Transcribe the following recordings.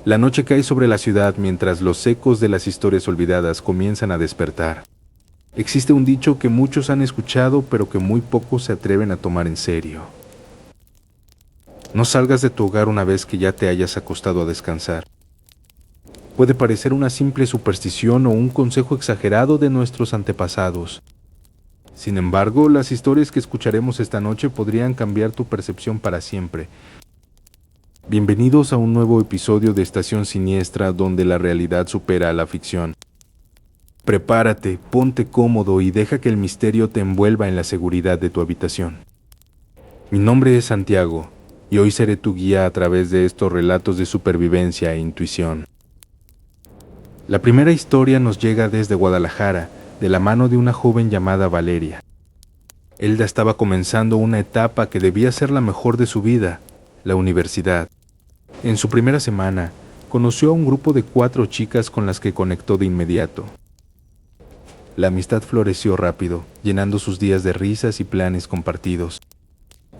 La noche cae sobre la ciudad mientras los ecos de las historias olvidadas comienzan a despertar. Existe un dicho que muchos han escuchado, pero que muy pocos se atreven a tomar en serio. No salgas de tu hogar una vez que ya te hayas acostado a descansar. Puede parecer una simple superstición o un consejo exagerado de nuestros antepasados. Sin embargo, las historias que escucharemos esta noche podrían cambiar tu percepción para siempre. Bienvenidos a un nuevo episodio de Estación Siniestra, donde la realidad supera a la ficción. Prepárate, ponte cómodo y deja que el misterio te envuelva en la seguridad de tu habitación. Mi nombre es Santiago, y hoy seré tu guía a través de estos relatos de supervivencia e intuición. La primera historia nos llega desde Guadalajara, de la mano de una joven llamada Valeria. Elda estaba comenzando una etapa que debía ser la mejor de su vida, la universidad. En su primera semana, conoció a un grupo de 4 chicas con las que conectó de inmediato. La amistad floreció rápido, llenando sus días de risas y planes compartidos.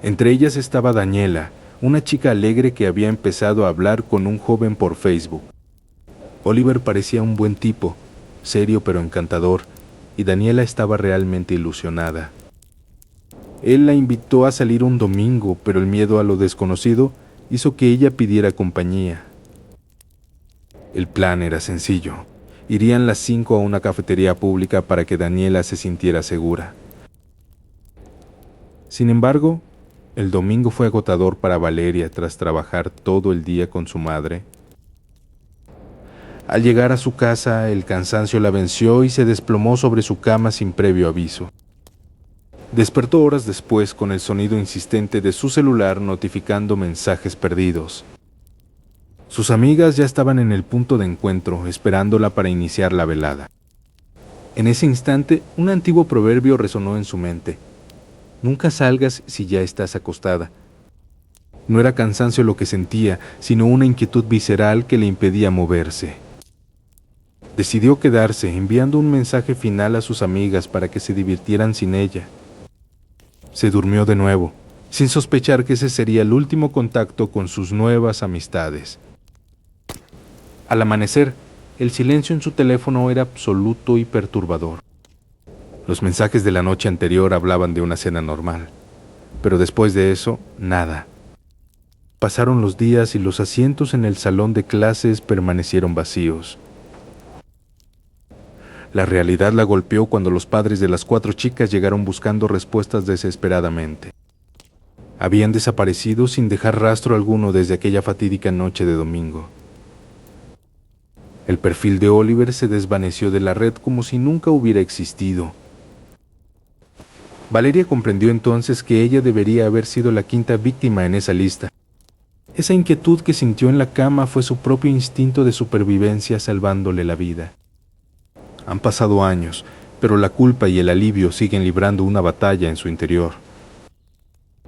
Entre ellas estaba Daniela, una chica alegre que había empezado a hablar con un joven por Facebook. Oliver parecía un buen tipo, serio pero encantador, y Daniela estaba realmente ilusionada. Él la invitó a salir un domingo, pero el miedo a lo desconocido hizo que ella pidiera compañía. El plan era sencillo. Irían las 5 a una cafetería pública para que Daniela se sintiera segura. Sin embargo, el domingo fue agotador para Valeria tras trabajar todo el día con su madre. Al llegar a su casa, el cansancio la venció y se desplomó sobre su cama sin previo aviso. Despertó horas después con el sonido insistente de su celular notificando mensajes perdidos. Sus amigas ya estaban en el punto de encuentro, esperándola para iniciar la velada. En ese instante, un antiguo proverbio resonó en su mente. Nunca salgas si ya estás acostada. No era cansancio lo que sentía, sino una inquietud visceral que le impedía moverse. Decidió quedarse, enviando un mensaje final a sus amigas para que se divirtieran sin ella. Se durmió de nuevo, sin sospechar que ese sería el último contacto con sus nuevas amistades. Al amanecer, el silencio en su teléfono era absoluto y perturbador. Los mensajes de la noche anterior hablaban de una cena normal, pero después de eso, nada. Pasaron los días y los asientos en el salón de clases permanecieron vacíos. La realidad la golpeó cuando los padres de las 4 chicas llegaron buscando respuestas desesperadamente. Habían desaparecido sin dejar rastro alguno desde aquella fatídica noche de domingo. El perfil de Oliver se desvaneció de la red como si nunca hubiera existido. Valeria comprendió entonces que ella debería haber sido la 5ª víctima en esa lista. Esa inquietud que sintió en la cama fue su propio instinto de supervivencia salvándole la vida. Han pasado años, pero la culpa y el alivio siguen librando una batalla en su interior.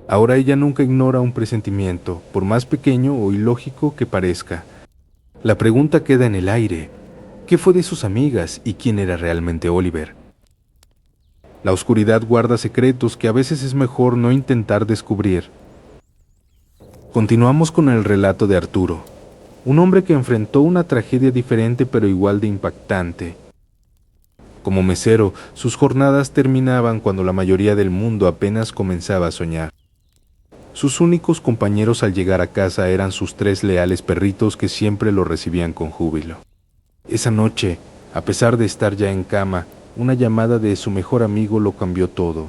Ahora ella nunca ignora un presentimiento, por más pequeño o ilógico que parezca. La pregunta queda en el aire. ¿Qué fue de sus amigas y quién era realmente Oliver? La oscuridad guarda secretos que a veces es mejor no intentar descubrir. Continuamos con el relato de Arturo, un hombre que enfrentó una tragedia diferente pero igual de impactante. Como mesero, sus jornadas terminaban cuando la mayoría del mundo apenas comenzaba a soñar. Sus únicos compañeros al llegar a casa eran sus 3 leales perritos que siempre lo recibían con júbilo. Esa noche, a pesar de estar ya en cama, una llamada de su mejor amigo lo cambió todo.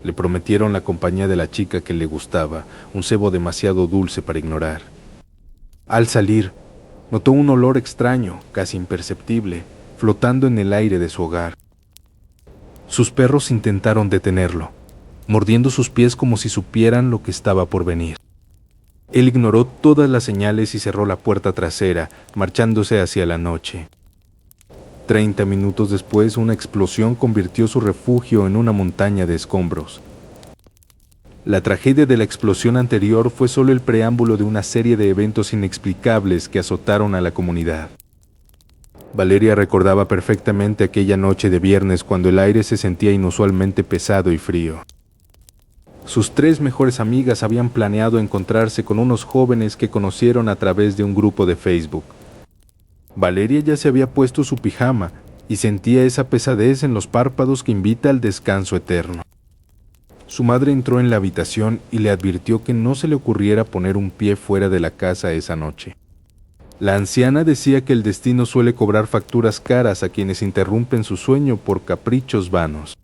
Le prometieron la compañía de la chica que le gustaba, un cebo demasiado dulce para ignorar. Al salir, notó un olor extraño, casi imperceptible, flotando en el aire de su hogar. Sus perros intentaron detenerlo, mordiendo sus pies como si supieran lo que estaba por venir. Él ignoró todas las señales y cerró la puerta trasera, marchándose hacia la noche. 30 minutos después, una explosión convirtió su refugio en una montaña de escombros. La tragedia de la explosión anterior fue solo el preámbulo de una serie de eventos inexplicables que azotaron a la comunidad. Valeria recordaba perfectamente aquella noche de viernes cuando el aire se sentía inusualmente pesado y frío. Sus 3 mejores amigas habían planeado encontrarse con unos jóvenes que conocieron a través de un grupo de Facebook. Valeria ya se había puesto su pijama y sentía esa pesadez en los párpados que invita al descanso eterno. Su madre entró en la habitación y le advirtió que no se le ocurriera poner un pie fuera de la casa esa noche. La anciana decía que el destino suele cobrar facturas caras a quienes interrumpen su sueño por caprichos vanos.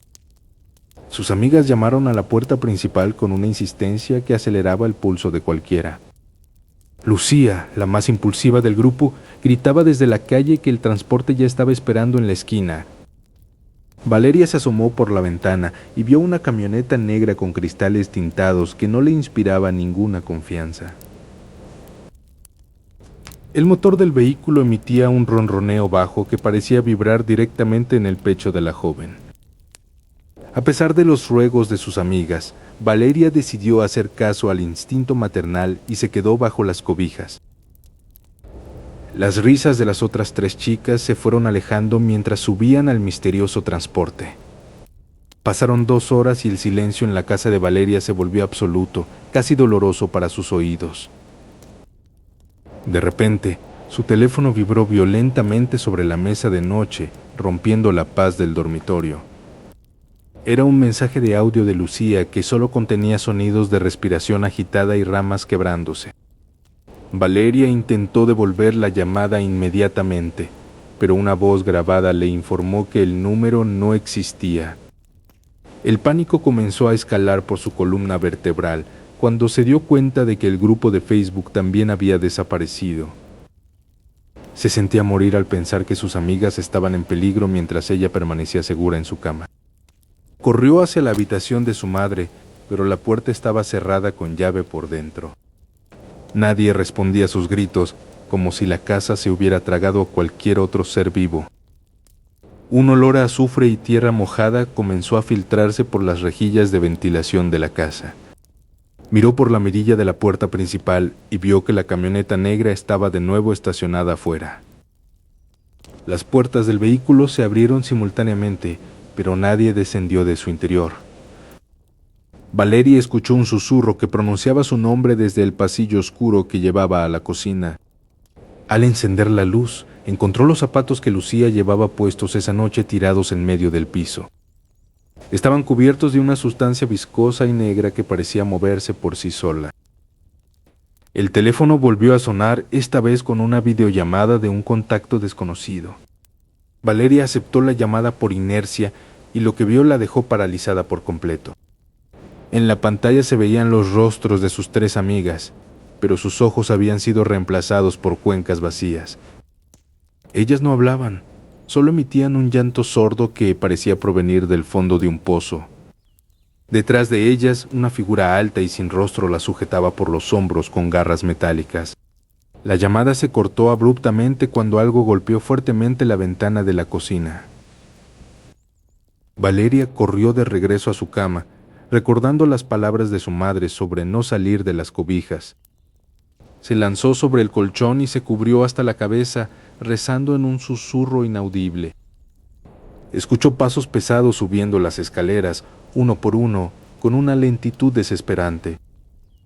Sus amigas llamaron a la puerta principal con una insistencia que aceleraba el pulso de cualquiera. Lucía, la más impulsiva del grupo, gritaba desde la calle que el transporte ya estaba esperando en la esquina. Valeria se asomó por la ventana y vio una camioneta negra con cristales tintados que no le inspiraba ninguna confianza. El motor del vehículo emitía un ronroneo bajo que parecía vibrar directamente en el pecho de la joven. A pesar de los ruegos de sus amigas, Valeria decidió hacer caso al instinto maternal y se quedó bajo las cobijas. Las risas de las otras 3 chicas se fueron alejando mientras subían al misterioso transporte. Pasaron 2 horas y el silencio en la casa de Valeria se volvió absoluto, casi doloroso para sus oídos. De repente, su teléfono vibró violentamente sobre la mesa de noche, rompiendo la paz del dormitorio. Era un mensaje de audio de Lucía que solo contenía sonidos de respiración agitada y ramas quebrándose. Valeria intentó devolver la llamada inmediatamente, pero una voz grabada le informó que el número no existía. El pánico comenzó a escalar por su columna vertebral cuando se dio cuenta de que el grupo de Facebook también había desaparecido. Se sentía morir al pensar que sus amigas estaban en peligro mientras ella permanecía segura en su cama. Corrió hacia la habitación de su madre, pero la puerta estaba cerrada con llave por dentro. Nadie respondía a sus gritos, como si la casa se hubiera tragado a cualquier otro ser vivo. Un olor a azufre y tierra mojada comenzó a filtrarse por las rejillas de ventilación de la casa. Miró por la mirilla de la puerta principal y vio que la camioneta negra estaba de nuevo estacionada afuera. Las puertas del vehículo se abrieron simultáneamente, pero nadie descendió de su interior. Valeria escuchó un susurro que pronunciaba su nombre desde el pasillo oscuro que llevaba a la cocina. Al encender la luz, encontró los zapatos que Lucía llevaba puestos esa noche tirados en medio del piso. Estaban cubiertos de una sustancia viscosa y negra que parecía moverse por sí sola. El teléfono volvió a sonar, esta vez con una videollamada de un contacto desconocido. Valeria aceptó la llamada por inercia y lo que vio la dejó paralizada por completo. En la pantalla se veían los rostros de sus 3 amigas, pero sus ojos habían sido reemplazados por cuencas vacías. Ellas no hablaban, solo emitían un llanto sordo que parecía provenir del fondo de un pozo. Detrás de ellas, una figura alta y sin rostro la sujetaba por los hombros con garras metálicas. La llamada se cortó abruptamente cuando algo golpeó fuertemente la ventana de la cocina. Valeria corrió de regreso a su cama, recordando las palabras de su madre sobre no salir de las cobijas. Se lanzó sobre el colchón y se cubrió hasta la cabeza, rezando en un susurro inaudible. Escuchó pasos pesados subiendo las escaleras, uno por uno, con una lentitud desesperante.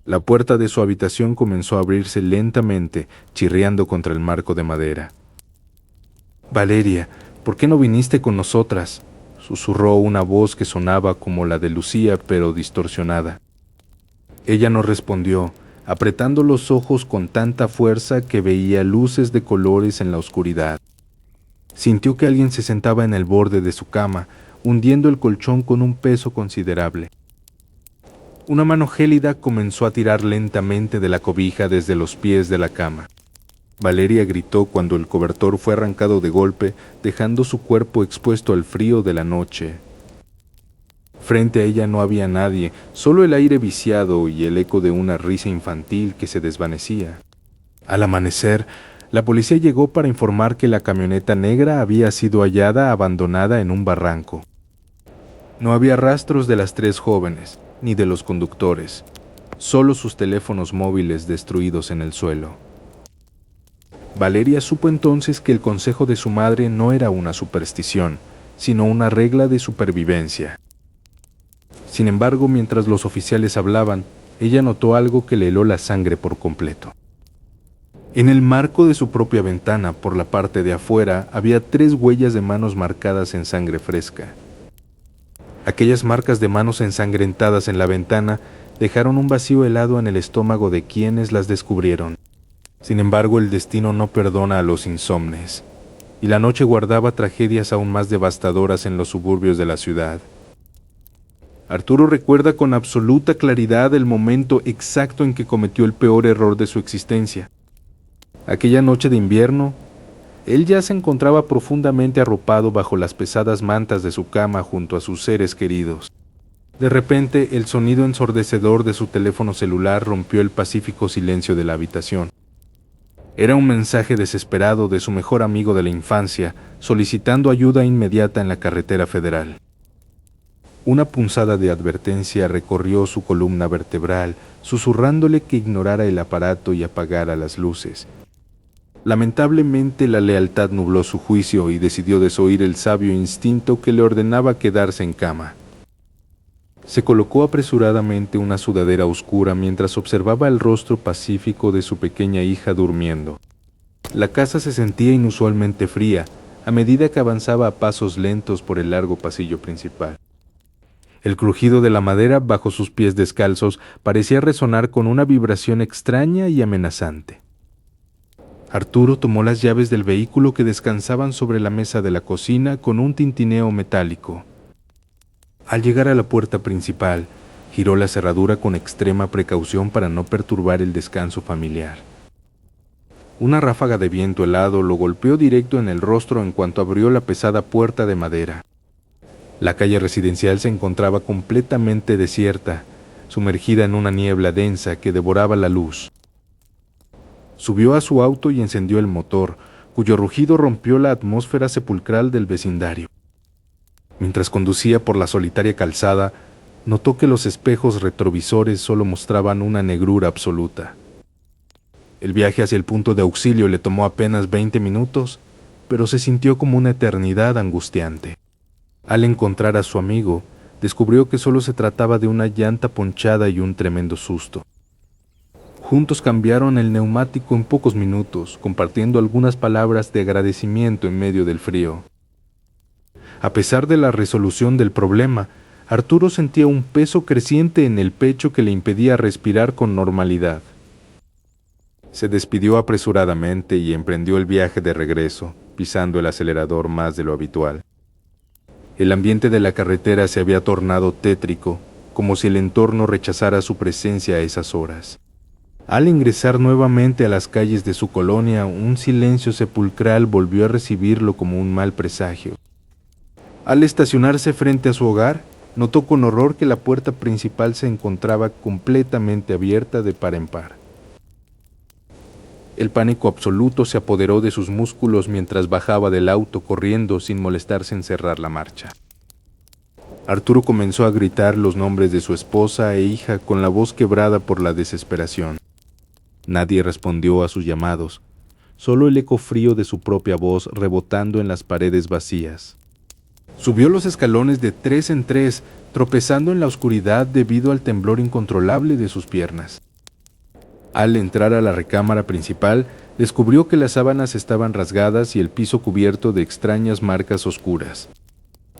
La puerta de su habitación comenzó a abrirse lentamente, chirriando contra el marco de madera. «Valeria, ¿por qué no viniste con nosotras?», susurró una voz que sonaba como la de Lucía, pero distorsionada. Ella no respondió, apretando los ojos con tanta fuerza que veía luces de colores en la oscuridad. Sintió que alguien se sentaba en el borde de su cama, hundiendo el colchón con un peso considerable. Una mano gélida comenzó a tirar lentamente de la cobija desde los pies de la cama. Valeria gritó cuando el cobertor fue arrancado de golpe, dejando su cuerpo expuesto al frío de la noche. Frente a ella no había nadie, solo el aire viciado y el eco de una risa infantil que se desvanecía. Al amanecer, la policía llegó para informar que la camioneta negra había sido hallada abandonada en un barranco. No había rastros de las 3 jóvenes, ni de los conductores, solo sus teléfonos móviles destruidos en el suelo. Valeria supo entonces que el consejo de su madre no era una superstición, sino una regla de supervivencia. Sin embargo, mientras los oficiales hablaban, ella notó algo que le heló la sangre por completo. En el marco de su propia ventana, por la parte de afuera, había 3 huellas de manos marcadas en sangre fresca. Aquellas marcas de manos ensangrentadas en la ventana dejaron un vacío helado en el estómago de quienes las descubrieron. Sin embargo, el destino no perdona a los insomnes, y la noche guardaba tragedias aún más devastadoras en los suburbios de la ciudad. Arturo recuerda con absoluta claridad el momento exacto en que cometió el peor error de su existencia. Aquella noche de invierno, él ya se encontraba profundamente arropado bajo las pesadas mantas de su cama junto a sus seres queridos. De repente, el sonido ensordecedor de su teléfono celular rompió el pacífico silencio de la habitación. Era un mensaje desesperado de su mejor amigo de la infancia, solicitando ayuda inmediata en la carretera federal. Una punzada de advertencia recorrió su columna vertebral, susurrándole que ignorara el aparato y apagara las luces. Lamentablemente, la lealtad nubló su juicio y decidió desoír el sabio instinto que le ordenaba quedarse en cama. Se colocó apresuradamente una sudadera oscura mientras observaba el rostro pacífico de su pequeña hija durmiendo. La casa se sentía inusualmente fría a medida que avanzaba a pasos lentos por el largo pasillo principal. El crujido de la madera bajo sus pies descalzos parecía resonar con una vibración extraña y amenazante. Arturo tomó las llaves del vehículo que descansaban sobre la mesa de la cocina con un tintineo metálico. Al llegar a la puerta principal, giró la cerradura con extrema precaución para no perturbar el descanso familiar. Una ráfaga de viento helado lo golpeó directo en el rostro en cuanto abrió la pesada puerta de madera. La calle residencial se encontraba completamente desierta, sumergida en una niebla densa que devoraba la luz. Subió a su auto y encendió el motor, cuyo rugido rompió la atmósfera sepulcral del vecindario. Mientras conducía por la solitaria calzada, notó que los espejos retrovisores solo mostraban una negrura absoluta. El viaje hacia el punto de auxilio le tomó apenas 20 minutos, pero se sintió como una eternidad angustiante. Al encontrar a su amigo, descubrió que solo se trataba de una llanta ponchada y un tremendo susto. Juntos cambiaron el neumático en pocos minutos, compartiendo algunas palabras de agradecimiento en medio del frío. A pesar de la resolución del problema, Arturo sentía un peso creciente en el pecho que le impedía respirar con normalidad. Se despidió apresuradamente y emprendió el viaje de regreso, pisando el acelerador más de lo habitual. El ambiente de la carretera se había tornado tétrico, como si el entorno rechazara su presencia a esas horas. Al ingresar nuevamente a las calles de su colonia, un silencio sepulcral volvió a recibirlo como un mal presagio. Al estacionarse frente a su hogar, notó con horror que la puerta principal se encontraba completamente abierta de par en par. El pánico absoluto se apoderó de sus músculos mientras bajaba del auto corriendo sin molestarse en cerrar la marcha. Arturo comenzó a gritar los nombres de su esposa e hija con la voz quebrada por la desesperación. Nadie respondió a sus llamados, solo el eco frío de su propia voz rebotando en las paredes vacías. Subió los escalones de 3 en 3, tropezando en la oscuridad debido al temblor incontrolable de sus piernas. Al entrar a la recámara principal, descubrió que las sábanas estaban rasgadas y el piso cubierto de extrañas marcas oscuras.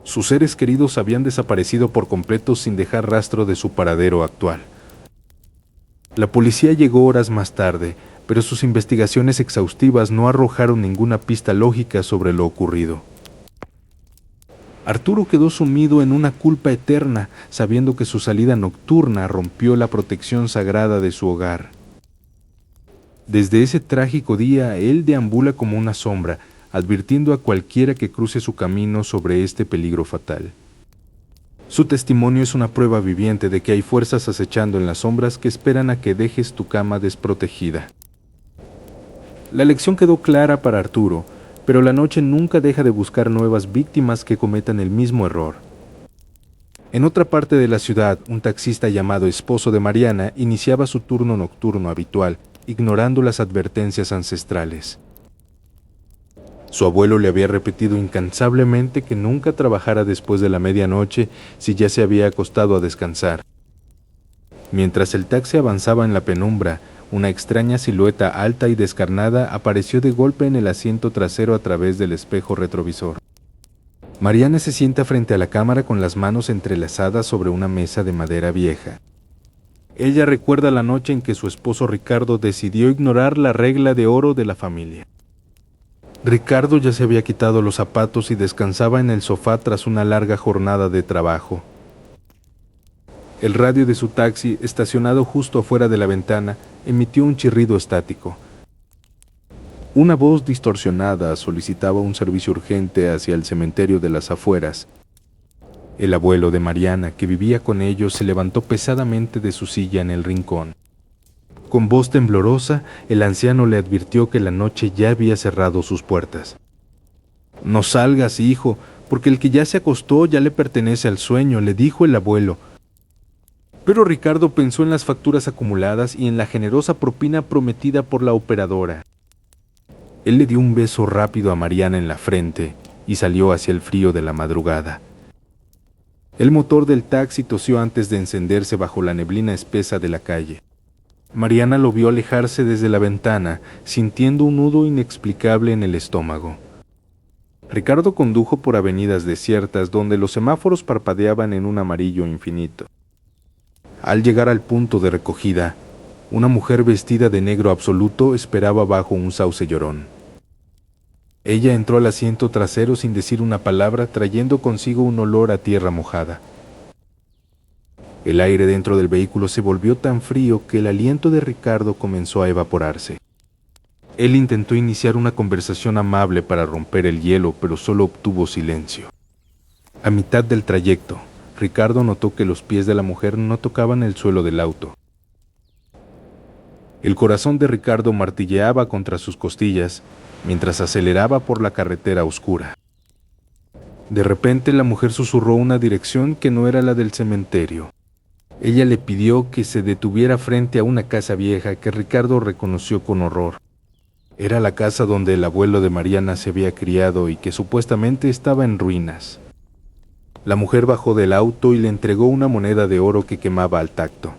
Sus seres queridos habían desaparecido por completo sin dejar rastro de su paradero actual. La policía llegó horas más tarde, pero sus investigaciones exhaustivas no arrojaron ninguna pista lógica sobre lo ocurrido. Arturo quedó sumido en una culpa eterna, sabiendo que su salida nocturna rompió la protección sagrada de su hogar. Desde ese trágico día, él deambula como una sombra, advirtiendo a cualquiera que cruce su camino sobre este peligro fatal. Su testimonio es una prueba viviente de que hay fuerzas acechando en las sombras que esperan a que dejes tu cama desprotegida. La lección quedó clara para Arturo, pero la noche nunca deja de buscar nuevas víctimas que cometan el mismo error. En otra parte de la ciudad, un taxista llamado esposo de Mariana iniciaba su turno nocturno habitual, ignorando las advertencias ancestrales. Su abuelo le había repetido incansablemente que nunca trabajara después de la medianoche si ya se había acostado a descansar. Mientras el taxi avanzaba en la penumbra, una extraña silueta alta y descarnada apareció de golpe en el asiento trasero a través del espejo retrovisor. Mariana se sienta frente a la cámara con las manos entrelazadas sobre una mesa de madera vieja. Ella recuerda la noche en que su esposo Ricardo decidió ignorar la regla de oro de la familia. Ricardo ya se había quitado los zapatos y descansaba en el sofá tras una larga jornada de trabajo. El radio de su taxi, estacionado justo afuera de la ventana, emitió un chirrido estático. Una voz distorsionada solicitaba un servicio urgente hacia el cementerio de las afueras. El abuelo de Mariana, que vivía con ellos, se levantó pesadamente de su silla en el rincón. Con voz temblorosa, el anciano le advirtió que la noche ya había cerrado sus puertas. «No salgas, hijo, porque el que ya se acostó ya le pertenece al sueño», le dijo el abuelo. Pero Ricardo pensó en las facturas acumuladas y en la generosa propina prometida por la operadora. Él le dio un beso rápido a Mariana en la frente y salió hacia el frío de la madrugada. El motor del taxi tosió antes de encenderse bajo la neblina espesa de la calle. Mariana lo vio alejarse desde la ventana, sintiendo un nudo inexplicable en el estómago. Ricardo condujo por avenidas desiertas donde los semáforos parpadeaban en un amarillo infinito. Al llegar al punto de recogida, una mujer vestida de negro absoluto esperaba bajo un sauce llorón. Ella entró al asiento trasero sin decir una palabra, trayendo consigo un olor a tierra mojada. El aire dentro del vehículo se volvió tan frío que el aliento de Ricardo comenzó a evaporarse. Él intentó iniciar una conversación amable para romper el hielo, pero solo obtuvo silencio. A mitad del trayecto, Ricardo notó que los pies de la mujer no tocaban el suelo del auto. El corazón de Ricardo martilleaba contra sus costillas mientras aceleraba por la carretera oscura. De repente la mujer susurró una dirección que no era la del cementerio. Ella le pidió que se detuviera frente a una casa vieja que Ricardo reconoció con horror. Era la casa donde el abuelo de Mariana se había criado y que supuestamente estaba en ruinas. La mujer bajó del auto y le entregó una moneda de oro que quemaba al tacto.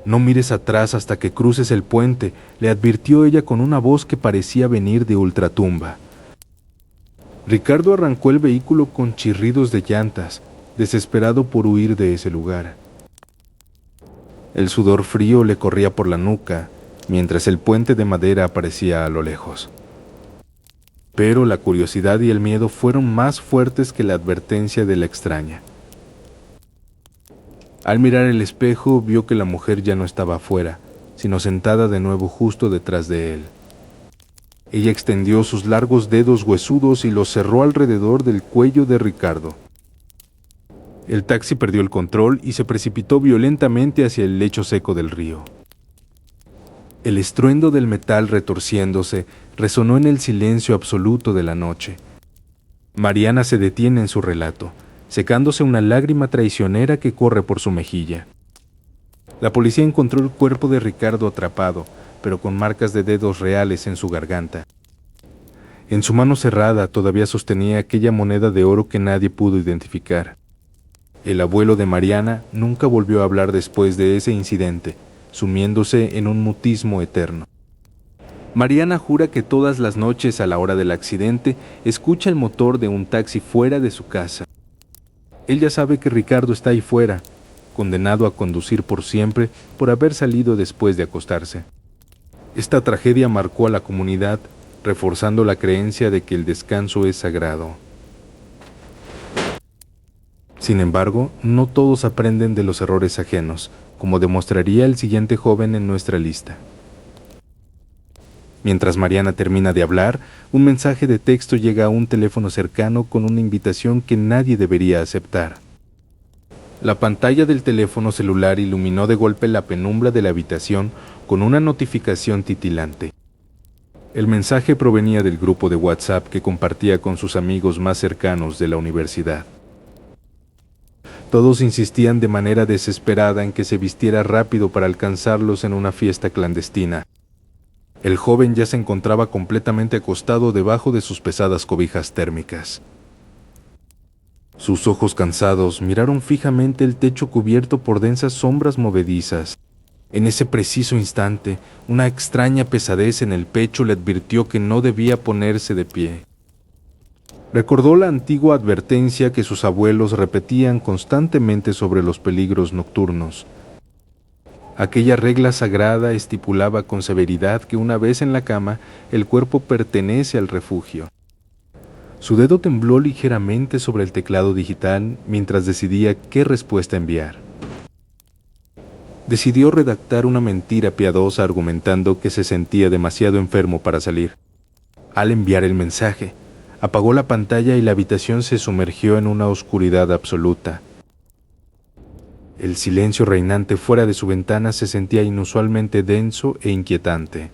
«No mires atrás hasta que cruces el puente», le advirtió ella con una voz que parecía venir de ultratumba. Ricardo arrancó el vehículo con chirridos de llantas, desesperado por huir de ese lugar. El sudor frío le corría por la nuca, mientras el puente de madera aparecía a lo lejos. Pero la curiosidad y el miedo fueron más fuertes que la advertencia de la extraña. Al mirar el espejo, vio que la mujer ya no estaba afuera, sino sentada de nuevo justo detrás de él. Ella extendió sus largos dedos huesudos y los cerró alrededor del cuello de Ricardo. El taxi perdió el control y se precipitó violentamente hacia el lecho seco del río. El estruendo del metal retorciéndose resonó en el silencio absoluto de la noche. Mariana se detiene en su relato, secándose una lágrima traicionera que corre por su mejilla. La policía encontró el cuerpo de Ricardo atrapado, pero con marcas de dedos reales en su garganta. En su mano cerrada todavía sostenía aquella moneda de oro que nadie pudo identificar. El abuelo de Mariana nunca volvió a hablar después de ese incidente, sumiéndose en un mutismo eterno. Mariana jura que todas las noches a la hora del accidente escucha el motor de un taxi fuera de su casa. Ella sabe que Ricardo está ahí fuera, condenado a conducir por siempre por haber salido después de acostarse. Esta tragedia marcó a la comunidad, reforzando la creencia de que el descanso es sagrado. Sin embargo, no todos aprenden de los errores ajenos, como demostraría el siguiente joven en nuestra lista. Mientras Mariana termina de hablar, un mensaje de texto llega a un teléfono cercano con una invitación que nadie debería aceptar. La pantalla del teléfono celular iluminó de golpe la penumbra de la habitación con una notificación titilante. El mensaje provenía del grupo de WhatsApp que compartía con sus amigos más cercanos de la universidad. Todos insistían de manera desesperada en que se vistiera rápido para alcanzarlos en una fiesta clandestina. El joven ya se encontraba completamente acostado debajo de sus pesadas cobijas térmicas. Sus ojos cansados miraron fijamente el techo cubierto por densas sombras movedizas. En ese preciso instante, una extraña pesadez en el pecho le advirtió que no debía ponerse de pie. Recordó la antigua advertencia que sus abuelos repetían constantemente sobre los peligros nocturnos. Aquella regla sagrada estipulaba con severidad que una vez en la cama, el cuerpo pertenece al refugio. Su dedo tembló ligeramente sobre el teclado digital mientras decidía qué respuesta enviar. Decidió redactar una mentira piadosa argumentando que se sentía demasiado enfermo para salir. Al enviar el mensaje, apagó la pantalla y la habitación se sumergió en una oscuridad absoluta. El silencio reinante fuera de su ventana se sentía inusualmente denso e inquietante.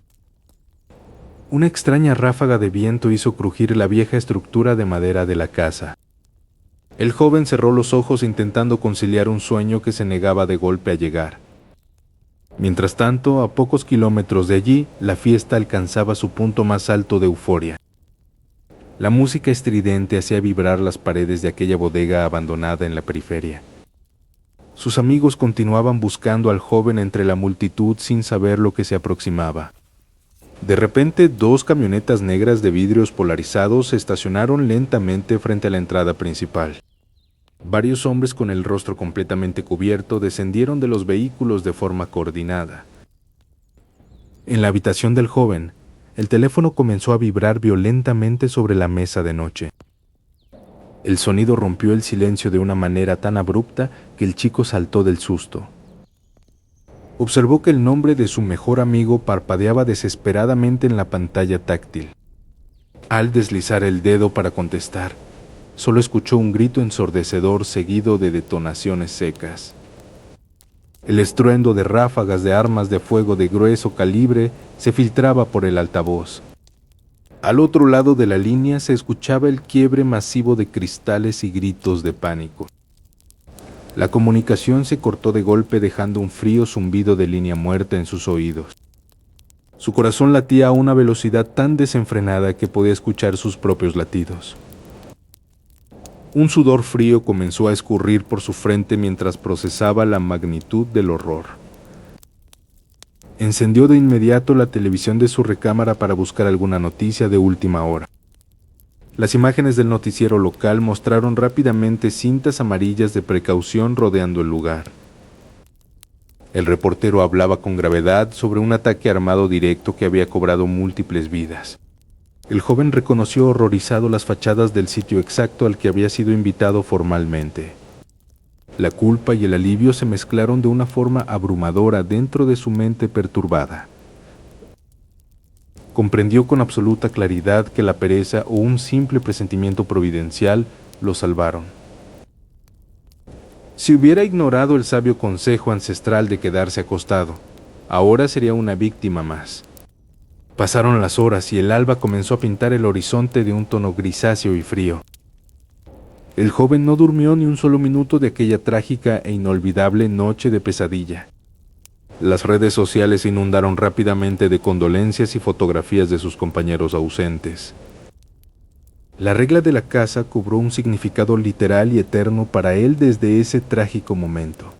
Una extraña ráfaga de viento hizo crujir la vieja estructura de madera de la casa. El joven cerró los ojos intentando conciliar un sueño que se negaba de golpe a llegar. Mientras tanto, a pocos kilómetros de allí, la fiesta alcanzaba su punto más alto de euforia. La música estridente hacía vibrar las paredes de aquella bodega abandonada en la periferia. Sus amigos continuaban buscando al joven entre la multitud sin saber lo que se aproximaba. De repente, 2 camionetas negras de vidrios polarizados se estacionaron lentamente frente a la entrada principal. Varios hombres con el rostro completamente cubierto descendieron de los vehículos de forma coordinada. En la habitación del joven, el teléfono comenzó a vibrar violentamente sobre la mesa de noche. El sonido rompió el silencio de una manera tan abrupta que el chico saltó del susto. Observó que el nombre de su mejor amigo parpadeaba desesperadamente en la pantalla táctil. Al deslizar el dedo para contestar, solo escuchó un grito ensordecedor seguido de detonaciones secas. El estruendo de ráfagas de armas de fuego de grueso calibre se filtraba por el altavoz. Al otro lado de la línea se escuchaba el quiebre masivo de cristales y gritos de pánico. La comunicación se cortó de golpe dejando un frío zumbido de línea muerta en sus oídos. Su corazón latía a una velocidad tan desenfrenada que podía escuchar sus propios latidos. Un sudor frío comenzó a escurrir por su frente mientras procesaba la magnitud del horror. Encendió de inmediato la televisión de su recámara para buscar alguna noticia de última hora. Las imágenes del noticiero local mostraron rápidamente cintas amarillas de precaución rodeando el lugar. El reportero hablaba con gravedad sobre un ataque armado directo que había cobrado múltiples vidas. El joven reconoció horrorizado las fachadas del sitio exacto al que había sido invitado formalmente. La culpa y el alivio se mezclaron de una forma abrumadora dentro de su mente perturbada. Comprendió con absoluta claridad que la pereza o un simple presentimiento providencial lo salvaron. Si hubiera ignorado el sabio consejo ancestral de quedarse acostado, ahora sería una víctima más. Pasaron las horas y el alba comenzó a pintar el horizonte de un tono grisáceo y frío. El joven no durmió ni un solo minuto de aquella trágica e inolvidable noche de pesadilla. Las redes sociales se inundaron rápidamente de condolencias y fotografías de sus compañeros ausentes. La regla de la casa cobró un significado literal y eterno para él desde ese trágico momento.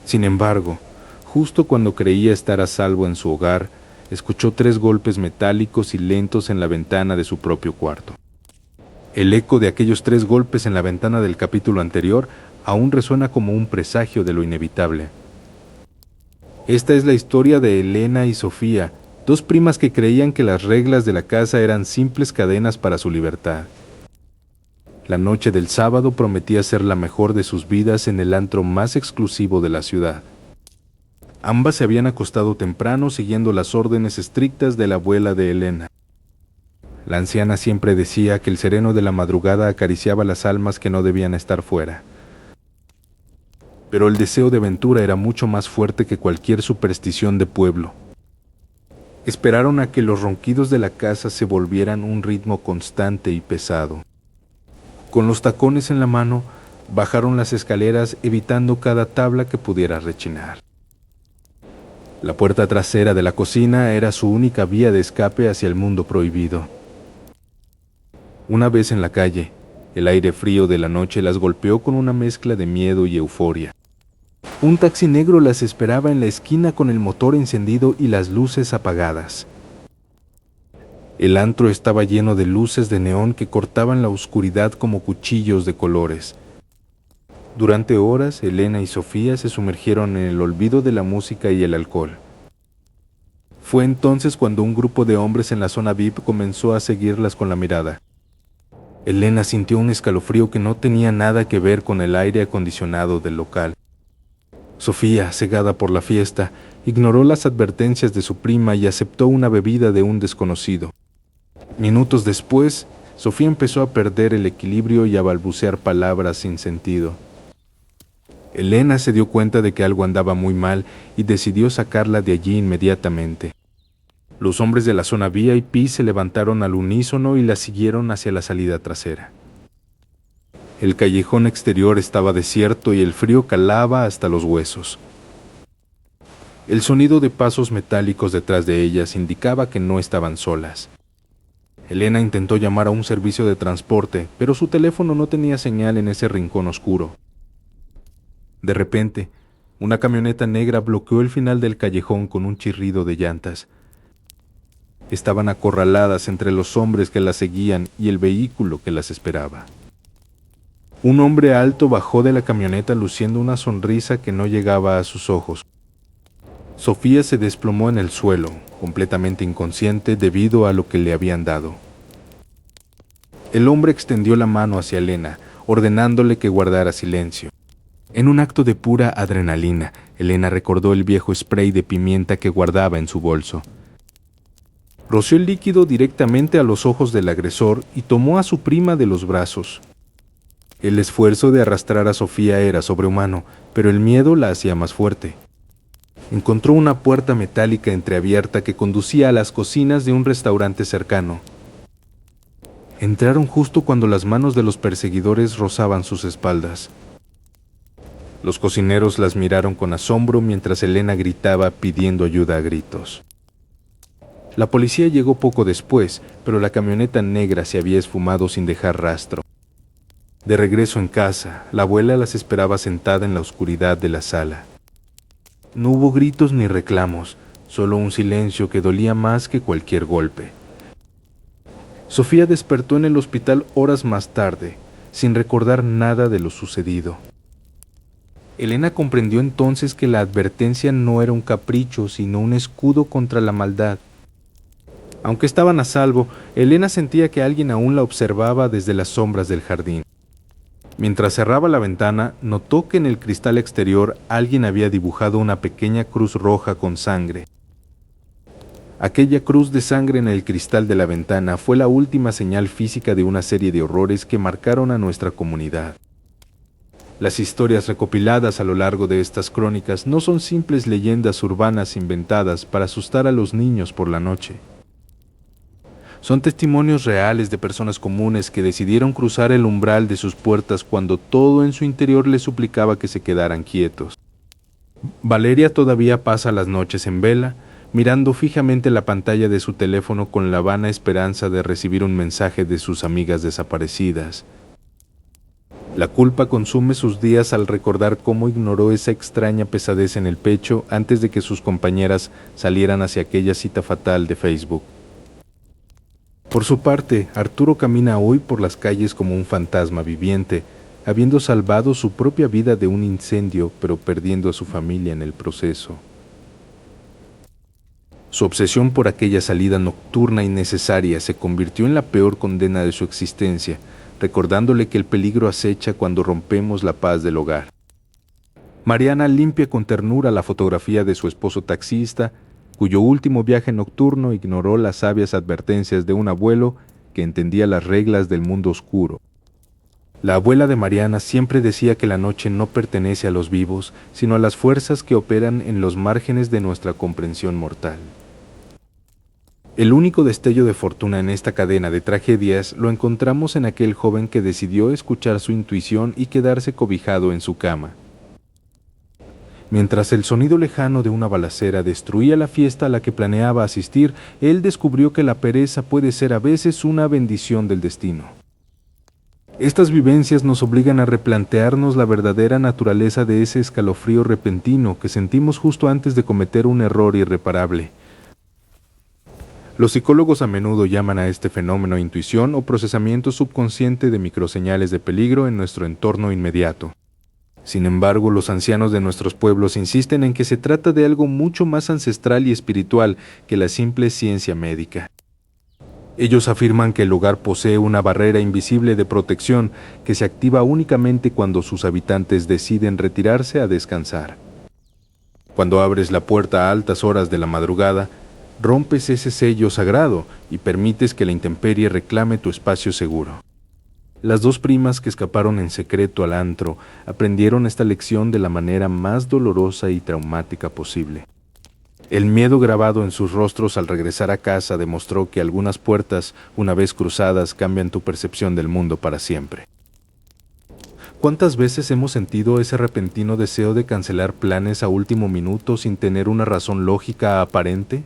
Sin embargo, justo cuando creía estar a salvo en su hogar, escuchó 3 golpes metálicos y lentos en la ventana de su propio cuarto. El eco de aquellos 3 golpes en la ventana del capítulo anterior aún resuena como un presagio de lo inevitable. Esta es la historia de Elena y Sofía, 2 primas que creían que las reglas de la casa eran simples cadenas para su libertad. La noche del sábado prometía ser la mejor de sus vidas en el antro más exclusivo de la ciudad. Ambas se habían acostado temprano siguiendo las órdenes estrictas de la abuela de Elena. La anciana siempre decía que el sereno de la madrugada acariciaba las almas que no debían estar fuera. Pero el deseo de aventura era mucho más fuerte que cualquier superstición de pueblo. Esperaron a que los ronquidos de la casa se volvieran un ritmo constante y pesado. Con los tacones en la mano, bajaron las escaleras evitando cada tabla que pudiera rechinar. La puerta trasera de la cocina era su única vía de escape hacia el mundo prohibido. Una vez en la calle, el aire frío de la noche las golpeó con una mezcla de miedo y euforia. Un taxi negro las esperaba en la esquina con el motor encendido y las luces apagadas. El antro estaba lleno de luces de neón que cortaban la oscuridad como cuchillos de colores. Durante horas, Elena y Sofía se sumergieron en el olvido de la música y el alcohol. Fue entonces cuando un grupo de hombres en la zona VIP comenzó a seguirlas con la mirada. Elena sintió un escalofrío que no tenía nada que ver con el aire acondicionado del local. Sofía, cegada por la fiesta, ignoró las advertencias de su prima y aceptó una bebida de un desconocido. Minutos después, Sofía empezó a perder el equilibrio y a balbucear palabras sin sentido. Elena se dio cuenta de que algo andaba muy mal y decidió sacarla de allí inmediatamente. Los hombres de la zona VIP se levantaron al unísono y la siguieron hacia la salida trasera. El callejón exterior estaba desierto y el frío calaba hasta los huesos. El sonido de pasos metálicos detrás de ellas indicaba que no estaban solas. Elena intentó llamar a un servicio de transporte, pero su teléfono no tenía señal en ese rincón oscuro. De repente, una camioneta negra bloqueó el final del callejón con un chirrido de llantas. Estaban acorraladas entre los hombres que las seguían y el vehículo que las esperaba. Un hombre alto bajó de la camioneta luciendo una sonrisa que no llegaba a sus ojos. Sofía se desplomó en el suelo, completamente inconsciente debido a lo que le habían dado. El hombre extendió la mano hacia Elena, ordenándole que guardara silencio. En un acto de pura adrenalina, Elena recordó el viejo spray de pimienta que guardaba en su bolso. Roció el líquido directamente a los ojos del agresor y tomó a su prima de los brazos. El esfuerzo de arrastrar a Sofía era sobrehumano, pero el miedo la hacía más fuerte. Encontró una puerta metálica entreabierta que conducía a las cocinas de un restaurante cercano. Entraron justo cuando las manos de los perseguidores rozaban sus espaldas. Los cocineros las miraron con asombro mientras Elena gritaba pidiendo ayuda a gritos. La policía llegó poco después, pero la camioneta negra se había esfumado sin dejar rastro. De regreso en casa, la abuela las esperaba sentada en la oscuridad de la sala. No hubo gritos ni reclamos, solo un silencio que dolía más que cualquier golpe. Sofía despertó en el hospital horas más tarde, sin recordar nada de lo sucedido. Elena comprendió entonces que la advertencia no era un capricho, sino un escudo contra la maldad. Aunque estaban a salvo, Elena sentía que alguien aún la observaba desde las sombras del jardín. Mientras cerraba la ventana, notó que en el cristal exterior alguien había dibujado una pequeña cruz roja con sangre. Aquella cruz de sangre en el cristal de la ventana fue la última señal física de una serie de horrores que marcaron a nuestra comunidad. Las historias recopiladas a lo largo de estas crónicas no son simples leyendas urbanas inventadas para asustar a los niños por la noche. Son testimonios reales de personas comunes que decidieron cruzar el umbral de sus puertas cuando todo en su interior les suplicaba que se quedaran quietos. Valeria todavía pasa las noches en vela, mirando fijamente la pantalla de su teléfono con la vana esperanza de recibir un mensaje de sus amigas desaparecidas. La culpa consume sus días al recordar cómo ignoró esa extraña pesadez en el pecho antes de que sus compañeras salieran hacia aquella cita fatal de Facebook. Por su parte, Arturo camina hoy por las calles como un fantasma viviente, habiendo salvado su propia vida de un incendio, pero perdiendo a su familia en el proceso. Su obsesión por aquella salida nocturna innecesaria se convirtió en la peor condena de su existencia, recordándole que el peligro acecha cuando rompemos la paz del hogar. Mariana limpia con ternura la fotografía de su esposo taxista, cuyo último viaje nocturno ignoró las sabias advertencias de un abuelo que entendía las reglas del mundo oscuro. La abuela de Mariana siempre decía que la noche no pertenece a los vivos, sino a las fuerzas que operan en los márgenes de nuestra comprensión mortal. El único destello de fortuna en esta cadena de tragedias lo encontramos en aquel joven que decidió escuchar su intuición y quedarse cobijado en su cama. Mientras el sonido lejano de una balacera destruía la fiesta a la que planeaba asistir, él descubrió que la pereza puede ser a veces una bendición del destino. Estas vivencias nos obligan a replantearnos la verdadera naturaleza de ese escalofrío repentino que sentimos justo antes de cometer un error irreparable. Los psicólogos a menudo llaman a este fenómeno intuición o procesamiento subconsciente de microseñales de peligro en nuestro entorno inmediato. Sin embargo, los ancianos de nuestros pueblos insisten en que se trata de algo mucho más ancestral y espiritual que la simple ciencia médica. Ellos afirman que el hogar posee una barrera invisible de protección que se activa únicamente cuando sus habitantes deciden retirarse a descansar. Cuando abres la puerta a altas horas de la madrugada, rompes ese sello sagrado y permites que la intemperie reclame tu espacio seguro. Las dos primas que escaparon en secreto al antro aprendieron esta lección de la manera más dolorosa y traumática posible. El miedo grabado en sus rostros al regresar a casa demostró que algunas puertas, una vez cruzadas, cambian tu percepción del mundo para siempre. ¿Cuántas veces hemos sentido ese repentino deseo de cancelar planes a último minuto sin tener una razón lógica aparente?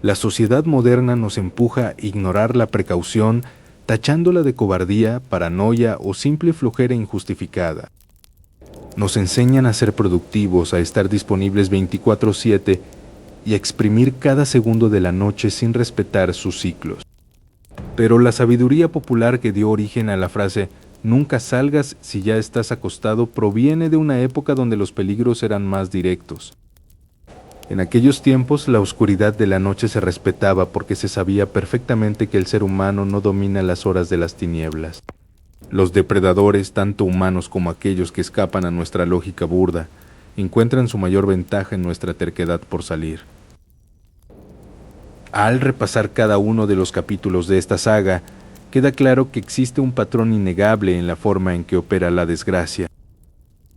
La sociedad moderna nos empuja a ignorar la precaución, tachándola de cobardía, paranoia o simple flojera injustificada. Nos enseñan a ser productivos, a estar disponibles 24/7 y a exprimir cada segundo de la noche sin respetar sus ciclos. Pero la sabiduría popular que dio origen a la frase «nunca salgas si ya estás acostado» proviene de una época donde los peligros eran más directos. En aquellos tiempos, la oscuridad de la noche se respetaba porque se sabía perfectamente que el ser humano no domina las horas de las tinieblas. Los depredadores, tanto humanos como aquellos que escapan a nuestra lógica burda, encuentran su mayor ventaja en nuestra terquedad por salir. Al repasar cada uno de los capítulos de esta saga, queda claro que existe un patrón innegable en la forma en que opera la desgracia.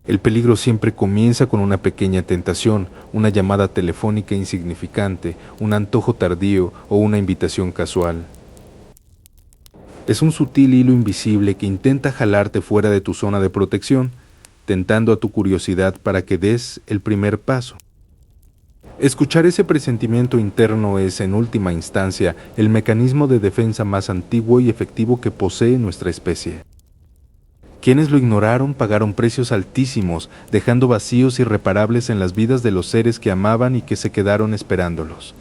El peligro siempre comienza con una pequeña tentación, una llamada telefónica insignificante, un antojo tardío o una invitación casual. Es un sutil hilo invisible que intenta jalarte fuera de tu zona de protección, tentando a tu curiosidad para que des el primer paso. Escuchar ese presentimiento interno es, en última instancia, el mecanismo de defensa más antiguo y efectivo que posee nuestra especie. Quienes lo ignoraron pagaron precios altísimos, dejando vacíos irreparables en las vidas de los seres que amaban y que se quedaron esperándolos.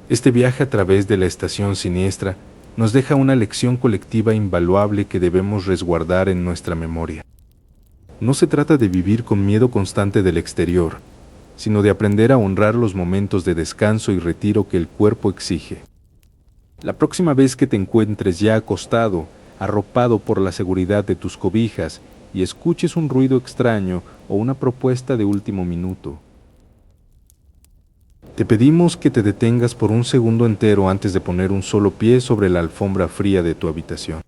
Este viaje a través de la estación siniestra nos deja una lección colectiva invaluable que debemos resguardar en nuestra memoria. No se trata de vivir con miedo constante del exterior, sino de aprender a honrar los momentos de descanso y retiro que el cuerpo exige. La próxima vez que te encuentres ya acostado, arropado por la seguridad de tus cobijas y escuches un ruido extraño o una propuesta de último minuto, te pedimos que te detengas por un segundo entero antes de poner un solo pie sobre la alfombra fría de tu habitación.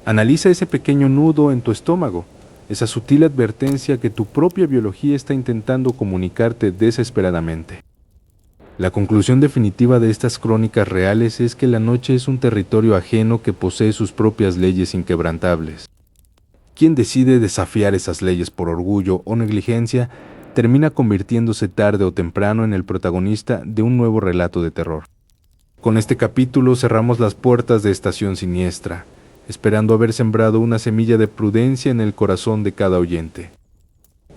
Analiza ese pequeño nudo en tu estómago, esa sutil advertencia que tu propia biología está intentando comunicarte desesperadamente. La conclusión definitiva de estas crónicas reales es que la noche es un territorio ajeno que posee sus propias leyes inquebrantables. Quien decide desafiar esas leyes por orgullo o negligencia termina convirtiéndose tarde o temprano en el protagonista de un nuevo relato de terror. Con este capítulo cerramos las puertas de Estación Siniestra, esperando haber sembrado una semilla de prudencia en el corazón de cada oyente.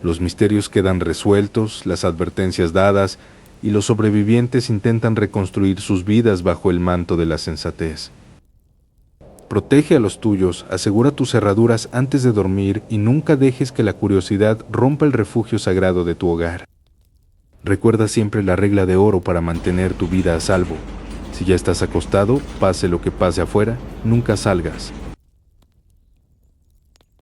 Los misterios quedan resueltos, las advertencias dadas, y los sobrevivientes intentan reconstruir sus vidas bajo el manto de la sensatez. Protege a los tuyos, asegura tus cerraduras antes de dormir y nunca dejes que la curiosidad rompa el refugio sagrado de tu hogar. Recuerda siempre la regla de oro para mantener tu vida a salvo. Si ya estás acostado, pase lo que pase afuera, nunca salgas.